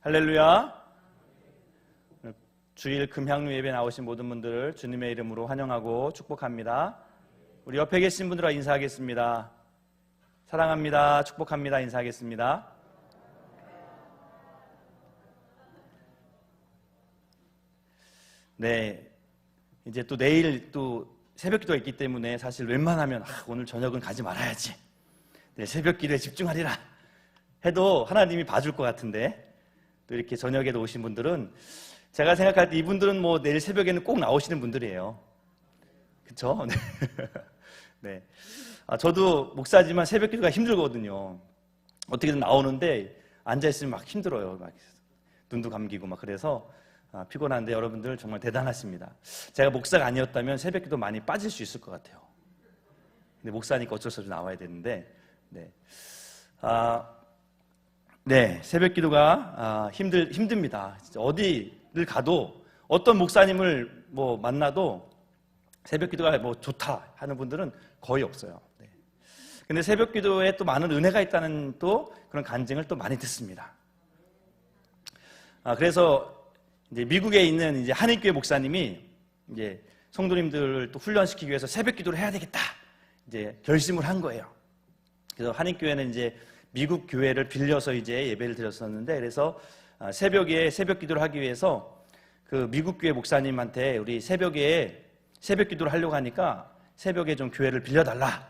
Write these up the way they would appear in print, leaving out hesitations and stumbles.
할렐루야. 주일 금향로 예배 나오신 모든 분들을 주님의 이름으로 환영하고 축복합니다. 우리 옆에 계신 분들과 인사하겠습니다. 사랑합니다. 축복합니다. 인사하겠습니다. 네, 이제 또 내일 또 새벽기도가 있기 때문에 사실 웬만하면 오늘 저녁은 가지 말아야지, 네, 새벽기도에 집중하리라 해도 하나님이 봐줄 것 같은데, 또 이렇게 저녁에도 오신 분들은 제가 생각할 때 이분들은 뭐 내일 새벽에는 꼭 나오시는 분들이에요. 그쵸? 네. 네. 저도 목사지만 새벽기도가 힘들거든요. 어떻게든 나오는데 앉아있으면 막 힘들어요. 막 눈도 감기고 막. 그래서 피곤한데 여러분들 정말 대단하십니다. 제가 목사가 아니었다면 새벽기도 많이 빠질 수 있을 것 같아요. 근데 목사니까 어쩔 수 없이 나와야 되는데, 네. 네, 새벽기도가 힘듭니다. 어디를 가도 어떤 목사님을 뭐 만나도 새벽기도가 뭐 좋다 하는 분들은 거의 없어요. 네. 근데 새벽기도에 또 많은 은혜가 있다는 또 그런 간증을 또 많이 듣습니다. 그래서 이제 미국에 있는 이제 한인교회 목사님이 이제 성도님들을 또 훈련시키기 위해서 새벽기도를 해야 되겠다 이제 결심을 한 거예요. 그래서 한인교회는 이제 미국 교회를 빌려서 이제 예배를 드렸었는데, 그래서 새벽에 새벽기도를 하기 위해서 그 미국 교회 목사님한테 우리 새벽에 새벽기도를 하려고 하니까 새벽에 좀 교회를 빌려달라,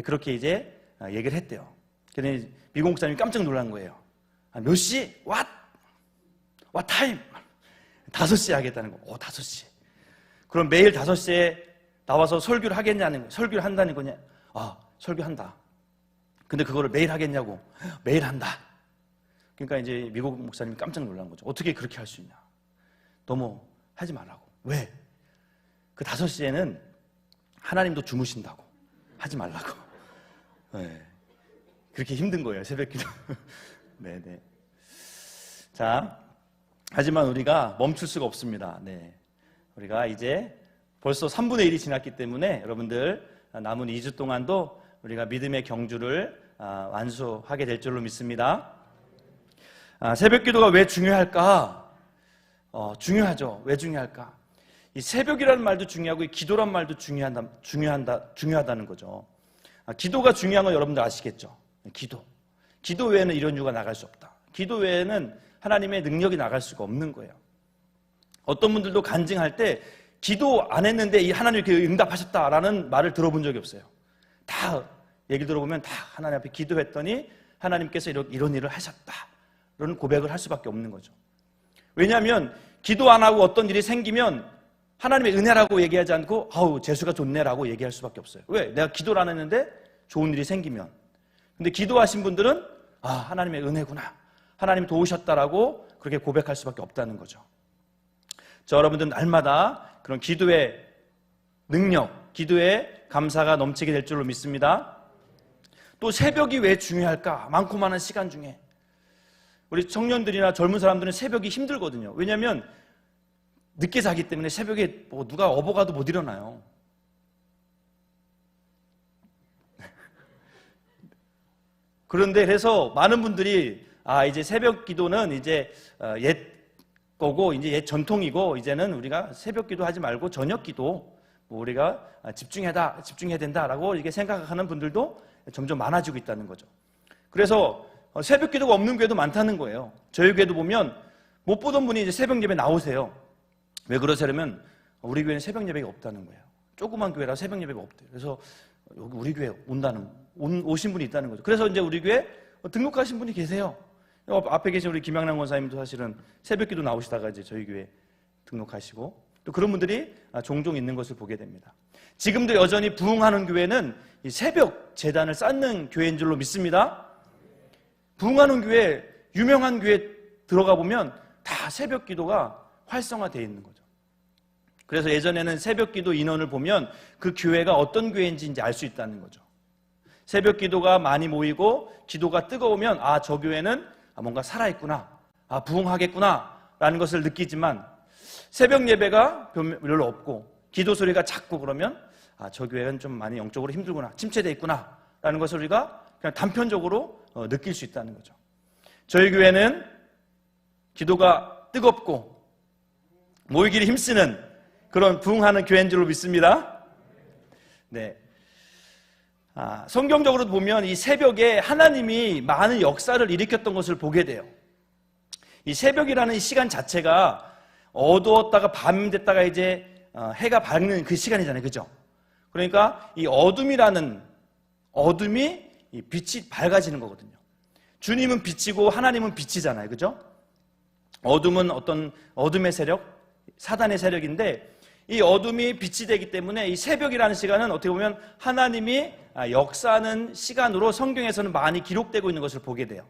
그렇게 이제 얘기를 했대요. 그래서 미국 목사님이 깜짝 놀란 거예요. 몇 시? What time? 5시에 하겠다는 거. 5시. 그럼 매일 5시에 나와서 설교를 하겠냐는 거예요. 설교를 한다는 거냐? 설교한다. 근데 그거를 매일 하겠냐고. 매일 한다. 그러니까 이제 미국 목사님이 깜짝 놀란 거죠. 어떻게 그렇게 할 수 있냐. 너무 하지 말라고. 왜? 그 5시에는 하나님도 주무신다고. 하지 말라고. 네. 그렇게 힘든 거예요, 새벽기도. 네네. 자, 하지만 우리가 멈출 수가 없습니다. 네. 우리가 이제 벌써 3분의 1이 지났기 때문에 여러분들 남은 2주 동안도 우리가 믿음의 경주를 완수하게 될 줄로 믿습니다. 새벽기도가 왜 중요할까? 중요하죠. 왜 중요할까? 이 새벽이라는 말도 중요하고 이 기도란 말도 중요하다는 거죠. 기도가 중요한 건 여러분들 아시겠죠? 기도 외에는 이런 이유가 나갈 수 없다. 기도 외에는 하나님의 능력이 나갈 수가 없는 거예요. 어떤 분들도 간증할 때 기도 안 했는데 이 하나님이 응답하셨다라는 말을 들어본 적이 없어요. 다 얘기 들어보면 다 하나님 앞에 기도했더니 하나님께서 이런 일을 하셨다, 이런 고백을 할 수밖에 없는 거죠. 왜냐하면 기도 안 하고 어떤 일이 생기면 하나님의 은혜라고 얘기하지 않고 재수가 좋네라고 얘기할 수밖에 없어요. 왜? 내가 기도를 안 했는데 좋은 일이 생기면. 근데 기도하신 분들은 하나님의 은혜구나, 하나님이 도우셨다라고 그렇게 고백할 수밖에 없다는 거죠. 여러분들은 날마다 그런 기도의 능력, 기도의 감사가 넘치게 될 줄로 믿습니다. 또 새벽이 왜 중요할까? 많고 많은 시간 중에 우리 청년들이나 젊은 사람들은 새벽이 힘들거든요. 왜냐하면 늦게 자기 때문에 새벽에 누가 업어가도 못 일어나요. 그런데 그래서 많은 분들이 이제 새벽 기도는 이제 옛 거고 이제 옛 전통이고 이제는 우리가 새벽 기도 하지 말고 저녁 기도 우리가 집중해야 된다라고 이렇게 생각하는 분들도 점점 많아지고 있다는 거죠. 그래서 새벽 기도가 없는 교회도 많다는 거예요. 저희 교회도 보면 못 보던 분이 이제 새벽 예배 나오세요. 왜 그러세요?면 우리 교회는 새벽 예배가 없다는 거예요. 조그만 교회라 새벽 예배가 없대요. 그래서 여기 우리 교회 오신 분이 있다는 거죠. 그래서 이제 우리 교회 등록하신 분이 계세요. 앞에 계신 우리 김양남 권사님도 사실은 새벽 기도 나오시다가 이제 저희 교회 등록하시고, 또 그런 분들이 종종 있는 것을 보게 됩니다. 지금도 여전히 부흥하는 교회는 이 새벽 제단을 쌓는 교회인 줄로 믿습니다. 부흥하는 교회, 유명한 교회 들어가 보면 다 새벽 기도가 활성화되어 있는 거죠. 그래서 예전에는 새벽 기도 인원을 보면 그 교회가 어떤 교회인지 이제 알 수 있다는 거죠. 새벽 기도가 많이 모이고 기도가 뜨거우면 저 교회는 뭔가 살아있구나, 부흥하겠구나 라는 것을 느끼지만, 새벽 예배가 별로 없고 기도 소리가 작고 그러면 저 교회는 좀 많이 영적으로 힘들구나, 침체되어 있구나 라는 것을 우리가 그냥 단편적으로 느낄 수 있다는 거죠. 저희 교회는 기도가 뜨겁고 모이기를 힘쓰는 그런 부흥하는 교회인 줄로 믿습니다. 네. 성경적으로 보면 이 새벽에 하나님이 많은 역사를 일으켰던 것을 보게 돼요. 이 새벽이라는 시간 자체가 어두웠다가 밤 됐다가 이제 해가 밝는 그 시간이잖아요. 그죠? 그러니까 이 어둠이 이 빛이 밝아지는 거거든요. 주님은 빛이고 하나님은 빛이잖아요. 그죠? 어둠은 어떤 어둠의 세력, 사단의 세력인데 이 어둠이 빛이 되기 때문에 이 새벽이라는 시간은 어떻게 보면 하나님이 역사하는 시간으로 성경에서는 많이 기록되고 있는 것을 보게 돼요.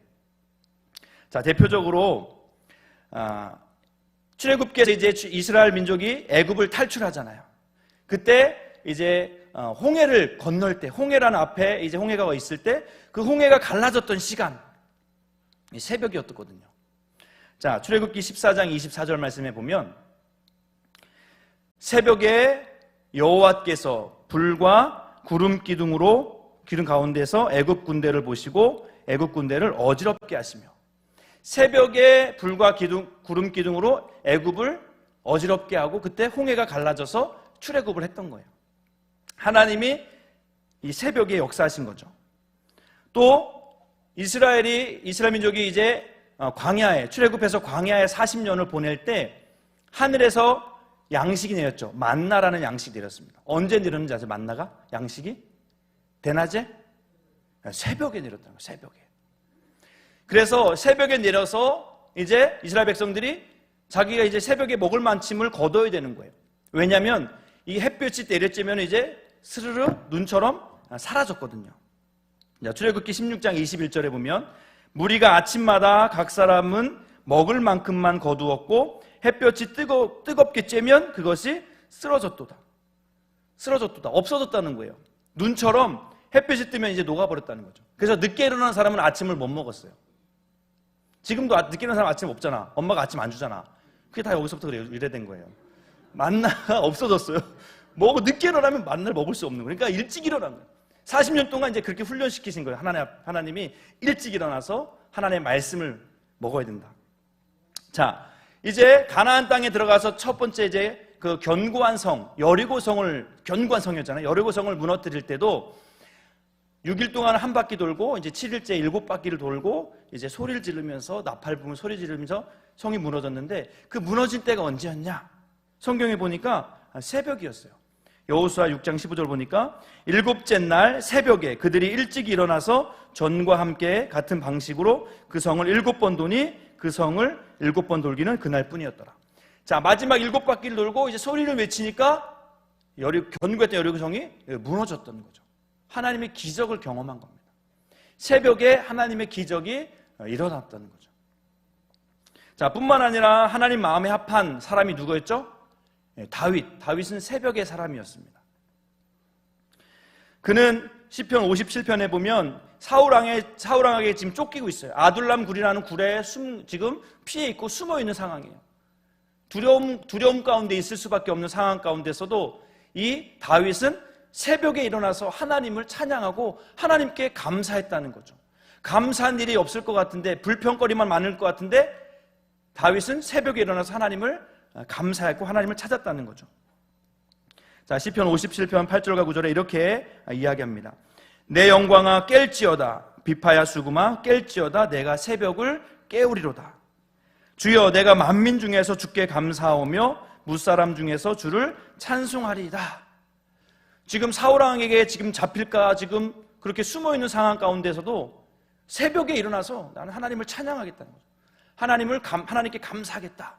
자, 대표적으로 출애굽기에서 이제 이스라엘 민족이 애굽을 탈출하잖아요. 그때 이제 홍해를 건널 때, 홍해라는 앞에 이제 홍해가 있을 때 그 홍해가 갈라졌던 시간, 이 새벽이었거든요. 자, 출애굽기 14장 24절 말씀에 보면 새벽에 여호와께서 불과 구름 기둥으로 기둥 가운데서 애굽 군대를 보시고 애굽 군대를 어지럽게 하시며, 새벽에 불과 구름 기둥으로 애굽을 어지럽게 하고 그때 홍해가 갈라져서 출애굽을 했던 거예요. 하나님이 이 새벽에 역사하신 거죠. 또 이스라엘 민족이 이제 광야에 출애굽해서 광야에 40년을 보낼 때 하늘에서 양식이 내렸죠. 만나라는 양식이 내렸습니다. 언제 내렸는지 아세요? 만나가? 양식이? 대낮에? 새벽에 내렸다는 거예요. 새벽에. 그래서 새벽에 내려서 이제 이스라엘 백성들이 자기가 이제 새벽에 먹을 만침을 거둬야 되는 거예요. 왜냐하면 이 햇볕이 내려지면 이제 스르르 눈처럼 사라졌거든요. 출애굽기 16장 21절에 보면 무리가 아침마다 각 사람은 먹을 만큼만 거두었고 햇볕이 뜨겁게 쬐면 그것이 쓰러졌도다. 없어졌다는 거예요. 눈처럼 햇볕이 뜨면 이제 녹아버렸다는 거죠. 그래서 늦게 일어나는 사람은 아침을 못 먹었어요. 지금도 늦게 일어나는 사람 아침 없잖아. 엄마가 아침 안 주잖아. 그게 다 여기서부터 이래 된 거예요. 만나가 없어졌어요. 늦게 일어나면 만나를 먹을 수 없는 거예요. 그러니까 일찍 일어난 거예요. 40년 동안 이제 그렇게 훈련시키신 거예요. 하나님이 일찍 일어나서 하나님의 말씀을 먹어야 된다. 자, 이제 가나안 땅에 들어가서 첫 번째 이제 그 견고한 성, 견고한 성이었잖아요. 여리고성을 무너뜨릴 때도 6일 동안 한 바퀴 돌고 이제 7일째 7바퀴를 돌고 이제 소리를 지르면서 나팔 부면 소리 지르면서 성이 무너졌는데 그 무너진 때가 언제였냐? 성경에 보니까 새벽이었어요. 여호수아 6장 15절 보니까 7째 날 새벽에 그들이 일찍 일어나서 전과 함께 같은 방식으로 그 성을 7번 도니 그 성을 7번 돌기는 그날뿐이었더라. 자, 마지막 7바퀴를 돌고 이제 소리를 외치니까 견고했던 여리고성이 무너졌던 거죠. 하나님의 기적을 경험한 겁니다. 새벽에 하나님의 기적이 일어났다는 거죠. 자, 뿐만 아니라 하나님 마음에 합한 사람이 누구였죠? 다윗은 새벽의 사람이었습니다. 그는 시편 57편에 보면 사울왕에게 지금 쫓기고 있어요. 아둘람 굴이라는 굴에 지금 피해 있고 숨어 있는 상황이에요. 두려움 가운데 있을 수밖에 없는 상황 가운데서도 이 다윗은 새벽에 일어나서 하나님을 찬양하고 하나님께 감사했다는 거죠. 감사한 일이 없을 것 같은데, 불평거리만 많을 것 같은데 다윗은 새벽에 일어나서 하나님을 감사했고 하나님을 찾았다는 거죠. 자, 시편 57편 8절과 9절에 이렇게 이야기합니다. 내 영광아 깰지어다, 비파야 수금아 깰지어다, 내가 새벽을 깨우리로다. 주여, 내가 만민 중에서 주께 감사하오며 무사람 중에서 주를 찬송하리이다. 지금 사울왕에게 지금 잡힐까 지금 그렇게 숨어있는 상황 가운데서도 새벽에 일어나서 나는 하나님을 찬양하겠다는 거죠. 하나님께 감사하겠다.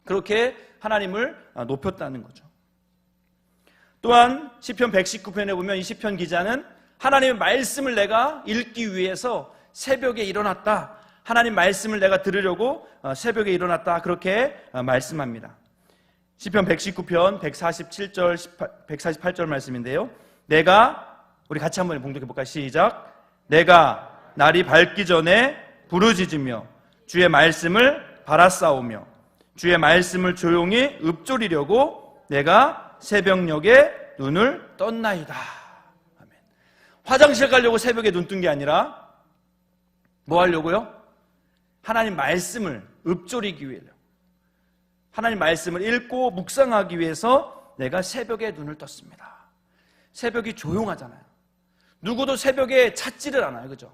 그렇게 하나님을 높였다는 거죠. 또한 시편 119편에 보면 이 시편 기자는 하나님의 말씀을 내가 읽기 위해서 새벽에 일어났다. 하나님 말씀을 내가 들으려고 새벽에 일어났다. 그렇게 말씀합니다. 시편 119편 147절 148절 말씀인데요. 우리 같이 한번 봉독해 볼까요? 시작. 내가 날이 밝기 전에 부르짖으며 주의 말씀을 바라싸우며 주의 말씀을 조용히 읊조리려고 내가 새벽녘에 눈을 떴나이다. 아멘. 화장실 가려고 새벽에 눈 뜬 게 아니라 뭐 하려고요? 하나님 말씀을 읊조리기 위해요. 하나님 말씀을 읽고 묵상하기 위해서 내가 새벽에 눈을 떴습니다. 새벽이 조용하잖아요. 누구도 새벽에 찾지를 않아요. 그죠?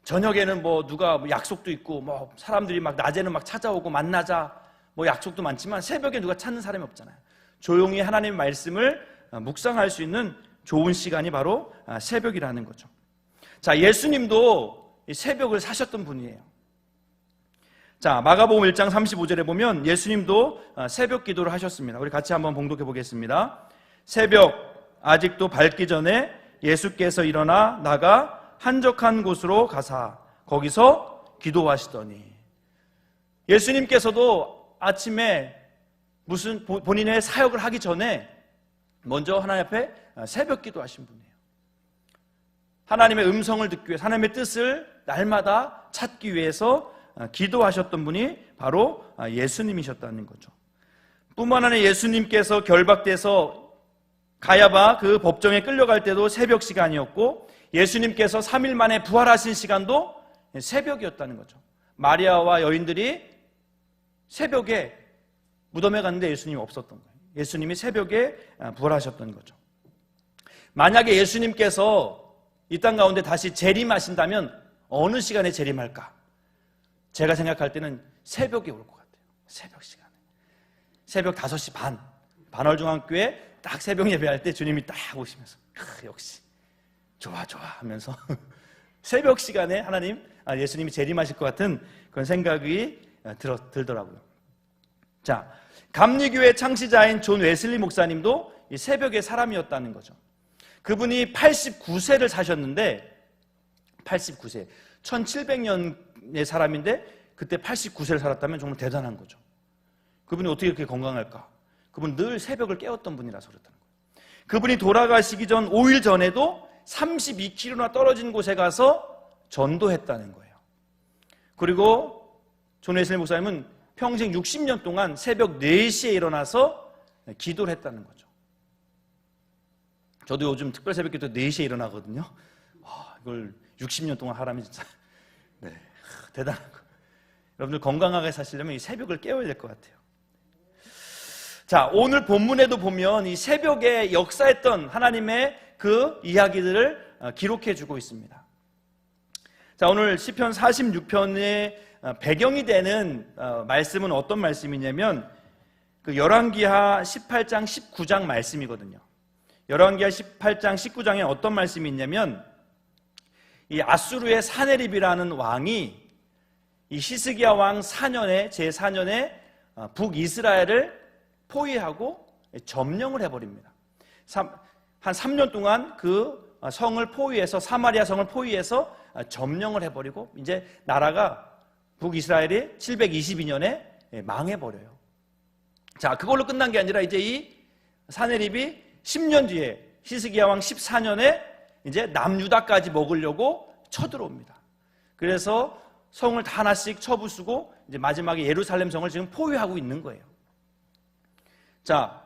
저녁에는 뭐 누가 약속도 있고 뭐 사람들이 막 낮에는 막 찾아오고 만나자 뭐 약속도 많지만 새벽에 누가 찾는 사람이 없잖아요. 조용히 하나님 말씀을 묵상할 수 있는 좋은 시간이 바로 새벽이라는 거죠. 자, 예수님도 새벽을 사셨던 분이에요. 자, 마가복음 1장 35절에 보면 예수님도 새벽 기도를 하셨습니다. 우리 같이 한번 봉독해 보겠습니다. 새벽 아직도 밝기 전에 예수께서 일어나 나가 한적한 곳으로 가사 거기서 기도하시더니, 예수님께서도 아침에 무슨 본인의 사역을 하기 전에 먼저 하나님 앞에 새벽 기도하신 분이에요. 하나님의 음성을 듣기 위해서, 하나님의 뜻을 날마다 찾기 위해서 기도하셨던 분이 바로 예수님이셨다는 거죠. 뿐만 아니라 예수님께서 결박돼서 가야바 그 법정에 끌려갈 때도 새벽 시간이었고, 예수님께서 3일 만에 부활하신 시간도 새벽이었다는 거죠. 마리아와 여인들이 새벽에 무덤에 갔는데 예수님이 없었던 거예요. 예수님이 새벽에 부활하셨던 거죠. 만약에 예수님께서 이 땅 가운데 다시 재림하신다면 어느 시간에 재림할까? 제가 생각할 때는 새벽에 올 것 같아요. 새벽 시간에. 새벽 5시 반. 반월중앙교회 딱 새벽 예배할 때 주님이 딱 오시면서 역시 좋아 하면서 새벽 시간에 예수님이 재림하실 것 같은 그런 생각이 들더라고요. 자, 감리교회 창시자인 존 웨슬리 목사님도 이 새벽의 사람이었다는 거죠. 그분이 89세를 사셨는데, 89세, 1700년의 사람인데 그때 89세를 살았다면 정말 대단한 거죠. 그분이 어떻게 이렇게 건강할까? 그분은 늘 새벽을 깨웠던 분이라서 그렇다는 거예요. 그분이 돌아가시기 전 5일 전에도 32km나 떨어진 곳에 가서 전도했다는 거예요. 그리고 존 웨슬리 목사님은 평생 60년 동안 새벽 4시에 일어나서 기도를 했다는 거죠. 저도 요즘 특별 새벽 기도 4시에 일어나거든요. 이걸 60년 동안 하라면 진짜 대단한 거. 여러분들 건강하게 사시려면 이 새벽을 깨워야 될 것 같아요. 자, 오늘 본문에도 보면 이 새벽에 역사했던 하나님의 그 이야기들을 기록해 주고 있습니다. 자, 오늘 시편 46편의 배경이 되는 말씀은 어떤 말씀이냐면 그 열왕기하 18장 19장 말씀이거든요. 열왕기하 18장 19장에 어떤 말씀이 있냐면, 이 아수르의 사네립이라는 왕이 이 히스기야 왕 4년에 제4년에 북이스라엘을 포위하고 점령을 해버립니다. 한 3년 동안 그 성을 포위해서, 사마리아 성을 포위해서 점령을 해버리고, 이제 나라가 북이스라엘이 722년에 망해버려요. 자, 그걸로 끝난 게 아니라 이제 이 사네립이 10년 뒤에 히스기야 왕 14년에 이제 남유다까지 먹으려고 쳐들어옵니다. 그래서 성을 다 하나씩 쳐부수고 이제 마지막에 예루살렘 성을 지금 포위하고 있는 거예요. 자,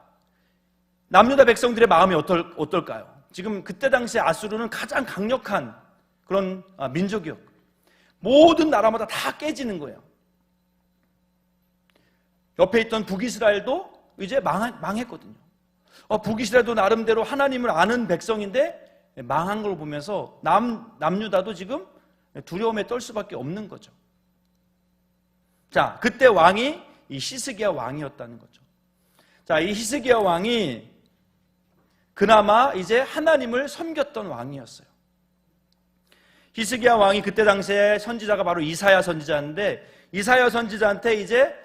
남유다 백성들의 마음이 어떨까요? 지금 그때 당시에 아수르는 가장 강력한 그런 민족이었고, 모든 나라마다 다 깨지는 거예요. 옆에 있던 북이스라엘도 이제 망했거든요. 북이스라엘도 나름대로 하나님을 아는 백성인데 망한 걸 보면서 남유다도 지금 두려움에 떨 수밖에 없는 거죠. 자, 그때 왕이 이 히스기야 왕이었다는 거죠. 자, 이 히스기야 왕이 그나마 이제 하나님을 섬겼던 왕이었어요. 히스기야 왕이 그때 당시에 선지자가 바로 이사야 선지자인데, 이사야 선지자한테 이제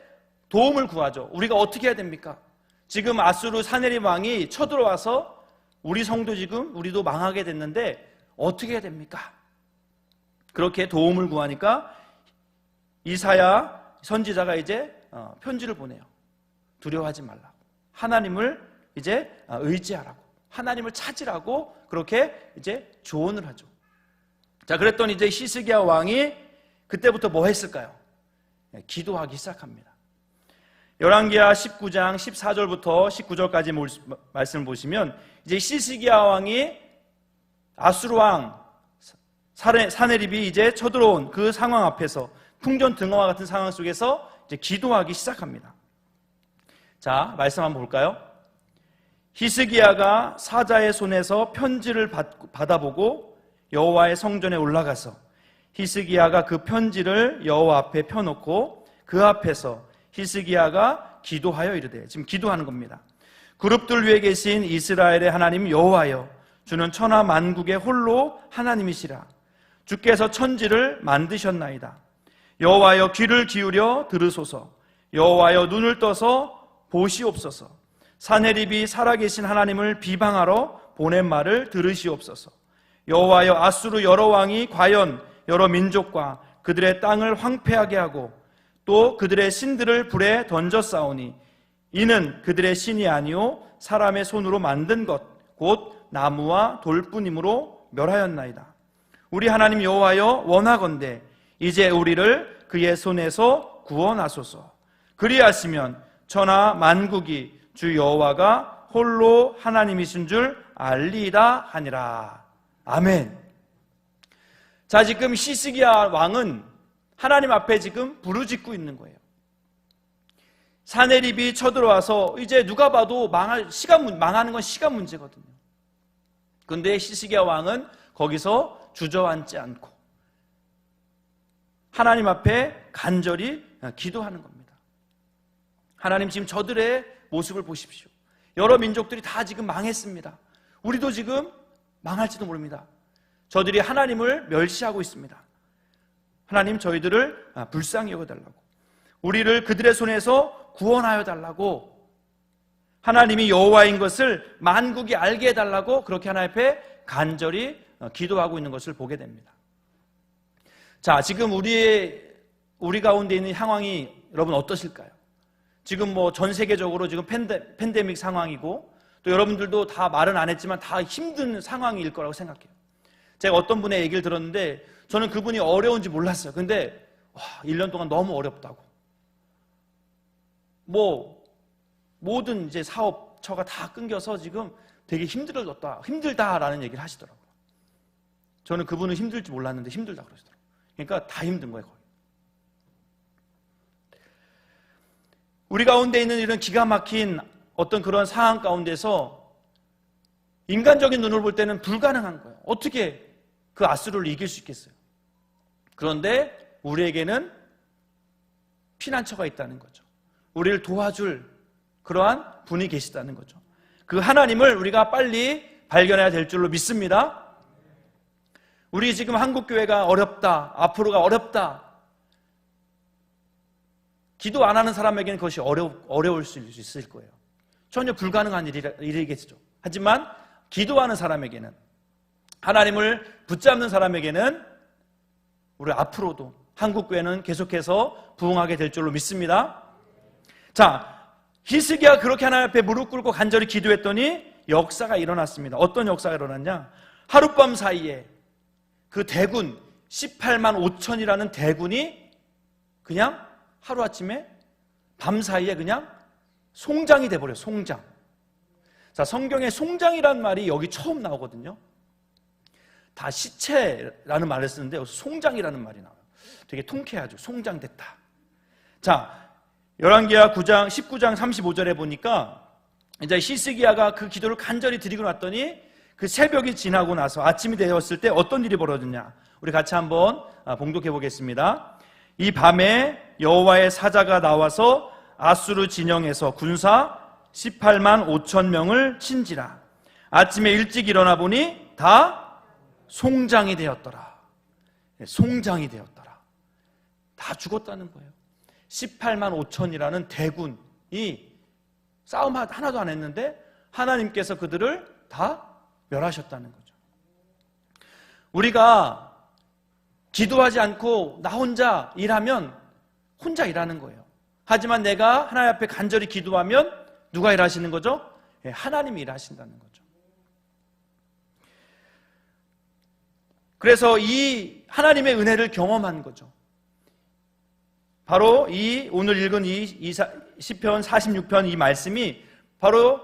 도움을 구하죠. 우리가 어떻게 해야 됩니까? 지금 아수르 사네립 왕이 쳐들어와서 우리 성도 지금 우리도 망하게 됐는데 어떻게 해야 됩니까? 그렇게 도움을 구하니까 이사야 선지자가 이제 편지를 보내요. 두려워하지 말라고, 하나님을 이제 의지하라고, 하나님을 찾으라고 그렇게 이제 조언을 하죠. 자, 그랬더니 이제 히스기야 왕이 그때부터 뭐 했을까요? 기도하기 시작합니다. 열왕기하 19장 14절부터 19절까지 말씀을 보시면, 이제 히스기야 왕이 아수르 왕 사내립이 이제 쳐들어온 그 상황 앞에서 풍전등화와 같은 상황 속에서 이제 기도하기 시작합니다. 자, 말씀 한번 볼까요? 히스기야가 사자의 손에서 편지를 받아보고 여호와의 성전에 올라가서 히스기야가 그 편지를 여호와 앞에 펴놓고 그 앞에서 히스기야가 기도하여 이르되, 지금 기도하는 겁니다. 그룹들 위에 계신 이스라엘의 하나님 여호와여, 주는 천하 만국의 홀로 하나님이시라. 주께서 천지를 만드셨나이다. 여호와여, 귀를 기울여 들으소서. 여호와여, 눈을 떠서 보시옵소서. 사내립이 살아계신 하나님을 비방하러 보낸 말을 들으시옵소서. 여호와여, 아수르 여러 왕이 과연 여러 민족과 그들의 땅을 황폐하게 하고 또 그들의 신들을 불에 던졌사오니 이는 그들의 신이 아니요 사람의 손으로 만든 것 곧 나무와 돌뿐이므로 멸하였나이다. 우리 하나님 여호와여, 원하건대 이제 우리를 그의 손에서 구원하소서. 그리하시면 천하 만국이 주 여호와가 홀로 하나님이신 줄 알리이다 하니라. 아멘. 자, 지금 히스기야 왕은 하나님 앞에 지금 부르짖고 있는 거예요. 사내립이 쳐들어와서 이제 누가 봐도 망하는 건 시간 문제거든요. 그런데 히스기야 왕은 거기서 주저앉지 않고 하나님 앞에 간절히 기도하는 겁니다. 하나님, 지금 저들의 모습을 보십시오. 여러 민족들이 다 지금 망했습니다. 우리도 지금 망할지도 모릅니다. 저들이 하나님을 멸시하고 있습니다. 하나님, 저희들을 불쌍히 여겨달라고, 우리를 그들의 손에서 구원하여 달라고, 하나님이 여호와인 것을 만국이 알게 해달라고 그렇게 하나님 앞에 간절히 기도하고 있는 것을 보게 됩니다. 자, 지금 우리 가운데 있는 상황이 여러분 어떠실까요? 지금 뭐 전 세계적으로 지금 팬데믹 상황이고 또 여러분들도 다 말은 안 했지만 다 힘든 상황일 거라고 생각해요. 제가 어떤 분의 얘기를 들었는데 저는 그분이 어려운지 몰랐어요. 근데 1년 동안 너무 어렵다고, 뭐 모든 이제 사업처가 다 끊겨서 지금 되게 힘들다라는 얘기를 하시더라고요. 저는 그분은 힘들지 몰랐는데 힘들다 그러시더라고요. 그러니까 다 힘든 거예요, 거의. 우리 가운데 있는 이런 기가 막힌 어떤 그런 상황 가운데서 인간적인 눈으로 볼 때는 불가능한 거예요. 어떻게 그 아수르를 이길 수 있겠어요? 그런데 우리에게는 피난처가 있다는 거죠. 우리를 도와줄 그러한 분이 계시다는 거죠. 그 하나님을 우리가 빨리 발견해야 될 줄로 믿습니다. 우리 지금 한국교회가 어렵다, 앞으로가 어렵다, 기도 안 하는 사람에게는 그것이 어려울 수 있을 거예요. 전혀 불가능한 일이겠죠. 하지만 기도하는 사람에게는, 하나님을 붙잡는 사람에게는 우리 앞으로도 한국교회는 계속해서 부흥하게 될 줄로 믿습니다. 자, 히스기야가 그렇게 하나님 앞에 무릎 꿇고 간절히 기도했더니 역사가 일어났습니다. 어떤 역사가 일어났냐? 하룻밤 사이에 그 대군 18만 5천이라는 대군이 그냥 하루아침에 밤 사이에 그냥 송장이 돼버려요. 송장. 자, 성경에 송장이라는 말이 여기 처음 나오거든요. 다 시체라는 말을 쓰는데 송장이라는 말이 나와요. 되게 통쾌하죠. 송장됐다. 자, 열왕기하 19장 35절에 보니까 이제 히스기야가 그 기도를 간절히 드리고 났더니 그 새벽이 지나고 나서 아침이 되었을 때 어떤 일이 벌어졌냐? 우리 같이 한번 봉독해 보겠습니다. 이 밤에 여호와의 사자가 나와서 아수르 진영에서 군사 18만 5천 명을 친지라. 아침에 일찍 일어나 보니 다 송장이 되었더라. 송장이 되었더라. 다 죽었다는 거예요. 18만 5천이라는 대군이 싸움 하나도 안 했는데 하나님께서 그들을 다 멸하셨다는 거죠. 우리가 기도하지 않고 나 혼자 일하면 혼자 일하는 거예요. 하지만 내가 하나님 앞에 간절히 기도하면 누가 일하시는 거죠? 하나님이 일하신다는 거죠. 그래서 이 하나님의 은혜를 경험한 거죠. 바로 이 오늘 읽은 이 시편 46편 이 말씀이 바로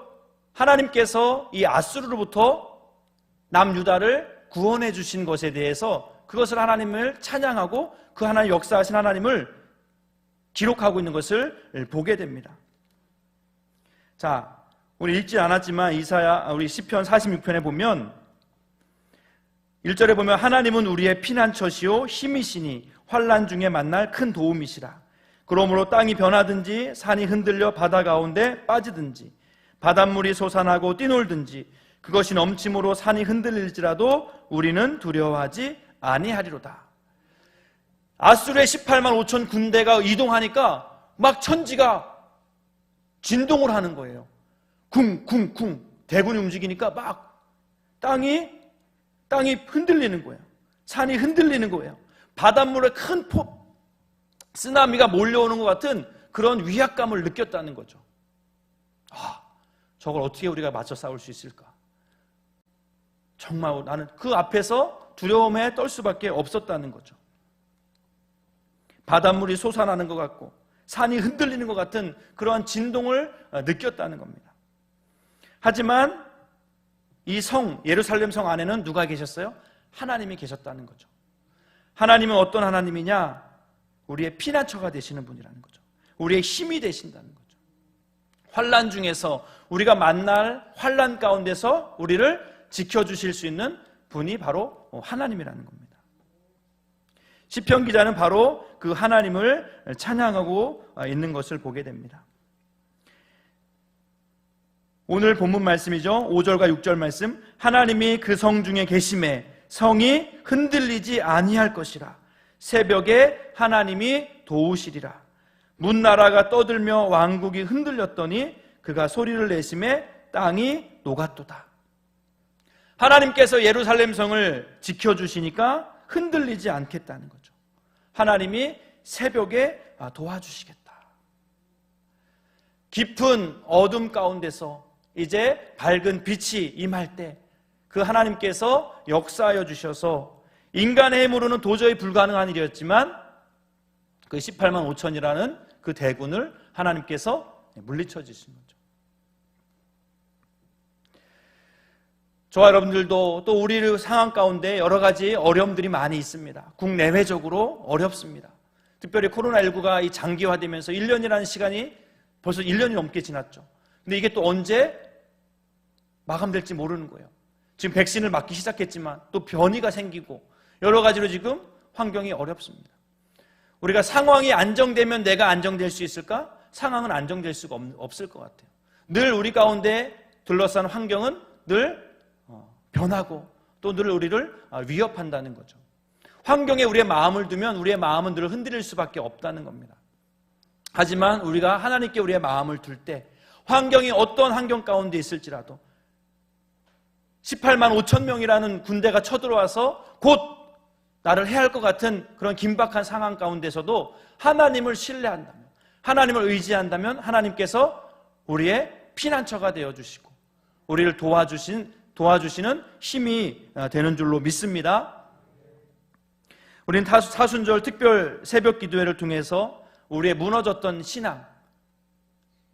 하나님께서 이 아수르로부터 남유다를 구원해 주신 것에 대해서 그것을 하나님을 찬양하고 그 하나님 역사하신 하나님을 기록하고 있는 것을 보게 됩니다. 자, 우리 읽지 않았지만 우리 시편 46편에 보면 1절에 보면 하나님은 우리의 피난처시요 힘이시니 환난 중에 만날 큰 도움이시라. 그러므로 땅이 변하든지 산이 흔들려 바다 가운데 빠지든지 바닷물이 솟아나고 뛰놀든지 그것이 넘침으로 산이 흔들릴지라도 우리는 두려워하지 아니하리로다. 아수르의 18만 5천 군대가 이동하니까 막 천지가 진동을 하는 거예요. 쿵쿵쿵 대군이 움직이니까 막 땅이 흔들리는 거예요. 산이 흔들리는 거예요. 바닷물에 큰 쓰나미가 몰려오는 것 같은 그런 위압감을 느꼈다는 거죠. 저걸 어떻게 우리가 맞서 싸울 수 있을까? 정말 나는 그 앞에서 두려움에 떨 수밖에 없었다는 거죠. 바닷물이 솟아나는 것 같고 산이 흔들리는 것 같은 그러한 진동을 느꼈다는 겁니다. 하지만 이 예루살렘 성 안에는 누가 계셨어요? 하나님이 계셨다는 거죠. 하나님은 어떤 하나님이냐? 우리의 피난처가 되시는 분이라는 거죠. 우리의 힘이 되신다는 거죠. 환난 중에서 우리가 만날 환난 가운데서 우리를 지켜주실 수 있는 분이 바로 하나님이라는 겁니다. 시편 기자는 바로 그 하나님을 찬양하고 있는 것을 보게 됩니다. 오늘 본문 말씀이죠. 5절과 6절 말씀. 하나님이 그 성 중에 계심에 성이 흔들리지 아니할 것이라. 새벽에 하나님이 도우시리라. 문나라가 떠들며 왕국이 흔들렸더니 그가 소리를 내심에 땅이 녹았도다. 하나님께서 예루살렘 성을 지켜주시니까 흔들리지 않겠다는 거죠. 하나님이 새벽에 도와주시겠다. 깊은 어둠 가운데서 이제 밝은 빛이 임할 때 그 하나님께서 역사하여 주셔서 인간의 힘으로는 도저히 불가능한 일이었지만 그 18만 5천이라는 그 대군을 하나님께서 물리쳐 주신 거죠. 저와 여러분들도 또 우리 상황 가운데 여러 가지 어려움들이 많이 있습니다. 국내외적으로 어렵습니다. 특별히 코로나19가 이 장기화되면서 1년이라는 시간이 벌써 1년이 넘게 지났죠. 근데 이게 또 언제 마감될지 모르는 거예요. 지금 백신을 맞기 시작했지만 또 변이가 생기고 여러 가지로 지금 환경이 어렵습니다. 우리가 상황이 안정되면 내가 안정될 수 있을까? 상황은 안정될 수가 없을 것 같아요. 늘 우리 가운데 둘러싼 환경은 늘 변하고 또 늘 우리를 위협한다는 거죠. 환경에 우리의 마음을 두면 우리의 마음은 늘 흔들릴 수밖에 없다는 겁니다. 하지만 우리가 하나님께 우리의 마음을 둘 때 환경이 어떤 환경 가운데 있을지라도 18만 5천 명이라는 군대가 쳐들어와서 곧 나를 해할 것 같은 그런 긴박한 상황 가운데서도 하나님을 신뢰한다면, 하나님을 의지한다면 하나님께서 우리의 피난처가 되어주시고 우리를 도와주시는 힘이 되는 줄로 믿습니다. 우리는 사순절 특별 새벽 기도회를 통해서 우리의 무너졌던 신앙,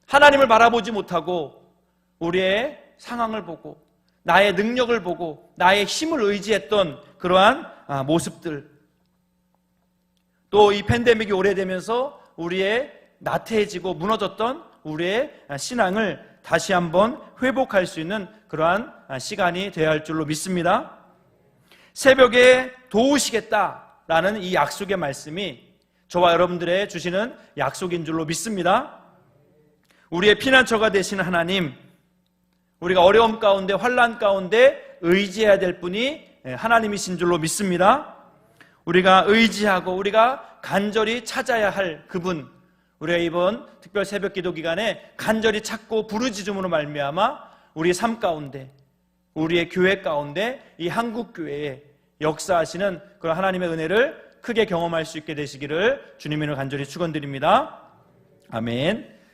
하나님을 바라보지 못하고 우리의 상황을 보고 나의 능력을 보고 나의 힘을 의지했던 그러한 모습들, 또 이 팬데믹이 오래되면서 우리의 나태해지고 무너졌던 우리의 신앙을 다시 한번 회복할 수 있는 그러한 시간이 되어야 할 줄로 믿습니다. 새벽에 도우시겠다라는 이 약속의 말씀이 저와 여러분들의 주시는 약속인 줄로 믿습니다. 우리의 피난처가 되시는 하나님, 우리가 어려움 가운데 환난 가운데 의지해야 될 분이 하나님이신 줄로 믿습니다. 우리가 의지하고 우리가 간절히 찾아야 할 그분, 우리가 이번 특별 새벽 기도 기간에 간절히 찾고 부르짖음으로 말미암아 우리의 삶 가운데, 우리의 교회 가운데 이 한국교회에 역사하시는 그런 하나님의 은혜를 크게 경험할 수 있게 되시기를 주님의 이름으로 간절히 축원드립니다. 아멘.